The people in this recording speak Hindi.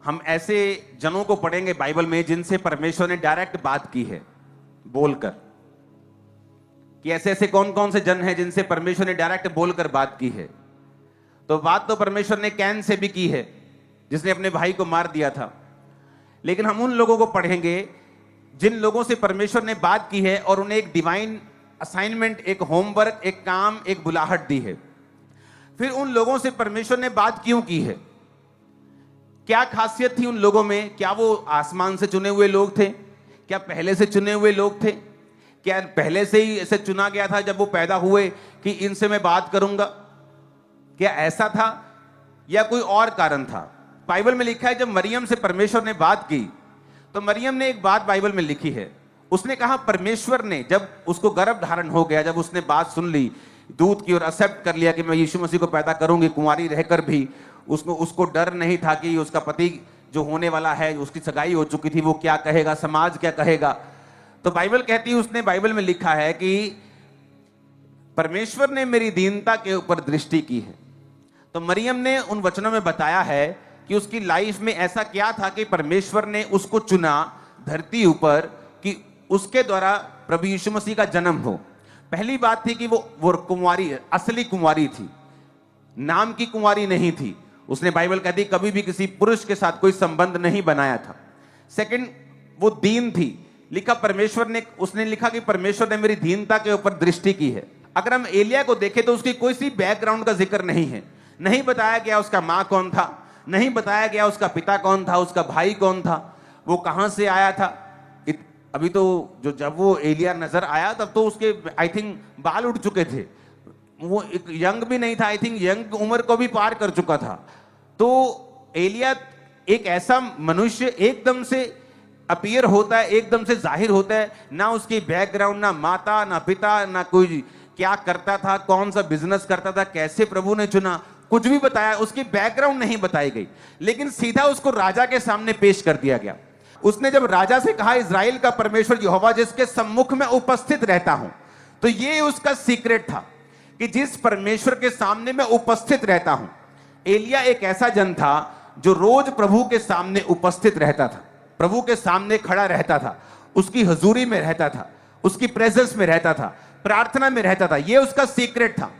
हम ऐसे जनों को पढ़ेंगे बाइबल में जिनसे परमेश्वर ने डायरेक्ट बात की है, बोलकर, कि ऐसे ऐसे कौन कौन से जन हैं जिनसे परमेश्वर ने डायरेक्ट बोलकर बात की है। तो बात तो परमेश्वर ने कैन से भी की है, जिसने अपने भाई को मार दिया था। लेकिन हम उन लोगों को पढ़ेंगे जिन लोगों से परमेश्वर ने बात की है और उन्हें एक डिवाइन असाइनमेंट, एक होमवर्क, एक काम, एक बुलाहट दी है। फिर उन लोगों से परमेश्वर ने बात क्यों की है, क्या खासियत थी उन लोगों में? क्या वो आसमान से चुने हुए लोग थे? क्या पहले से चुने हुए लोग थे? क्या पहले से ही ऐसे चुना गया था जब वो पैदा हुए कि इनसे मैं बात करूंगा? क्या ऐसा था या कोई और कारण था? बाइबल में लिखा है जब मरियम से परमेश्वर ने बात की तो मरियम ने एक बात बाइबल में लिखी है। उसने कहा परमेश्वर ने, जब उसको गर्भ धारण हो गया, जब उसने बात सुन ली, दूत की और एक्सेप्ट कर लिया कि मैं यीशु मसीह को पैदा करूंगी, कुंवारी रहकर भी उसको डर नहीं था कि उसका पति जो होने वाला है, उसकी सगाई हो चुकी थी, वो क्या कहेगा, समाज क्या कहेगा। तो बाइबल कहती है, उसने बाइबल में लिखा है कि परमेश्वर ने मेरी दीनता के ऊपर दृष्टि की है। तो मरियम ने उन वचनों में बताया है कि उसकी लाइफ में ऐसा क्या था कि परमेश्वर ने उसको चुना धरती ऊपर कि उसके द्वारा प्रभु यीशु मसीह का जन्म हो। पहली बात थी कि वो कुंवारी, असली कुंवारी थी, नाम की कुंवारी नहीं थी। उसने, बाइबल कहती है, कभी भी किसी पुरुष के साथ कोई संबंध नहीं बनाया था। सेकंड, वो दीन थी। लिखा परमेश्वर ने, उसने लिखा कि परमेश्वर ने मेरी दीनता के ऊपर दृष्टि की है। अगर हम एलिया को देखें तो उसकी कोई सी बैकग्राउंड का जिक्र नहीं है। नहीं बताया गया उसका माँ कौन था, नहीं बताया गया उसका पिता कौन था, उसका भाई कौन था, वो कहां से आया था। अभी तो जब वो एलिया नजर आया तब तो उसके आई थिंक बाल उठ चुके थे, वो एक यंग भी नहीं था, आई थिंक यंग उम्र को भी पार कर चुका था। तो एलिया एक ऐसा मनुष्य एकदम से अपीयर होता है, एकदम से जाहिर होता है, ना उसकी बैकग्राउंड, ना माता, ना पिता, ना कोई क्या करता था, कौन सा बिजनेस करता था, कैसे प्रभु ने चुना, कुछ भी बताया, उसकी बैकग्राउंड नहीं बताई गई। लेकिन सीधा उसको राजा के सामने पेश कर दिया गया। उसने जब राजा से कहा, इजराइल का परमेश्वर यहोवा जिसके सम्मुख में उपस्थित रहता हूं, तो ये उसका सीक्रेट था कि जिस परमेश्वर के सामने मैं उपस्थित रहता हूं। एलिया एक ऐसा जन था जो रोज प्रभु के सामने उपस्थित रहता था, प्रभु के सामने खड़ा रहता था, उसकी हजूरी में रहता था, उसकी प्रेजेंस में रहता था, प्रार्थना में रहता था। यह उसका सीक्रेट था।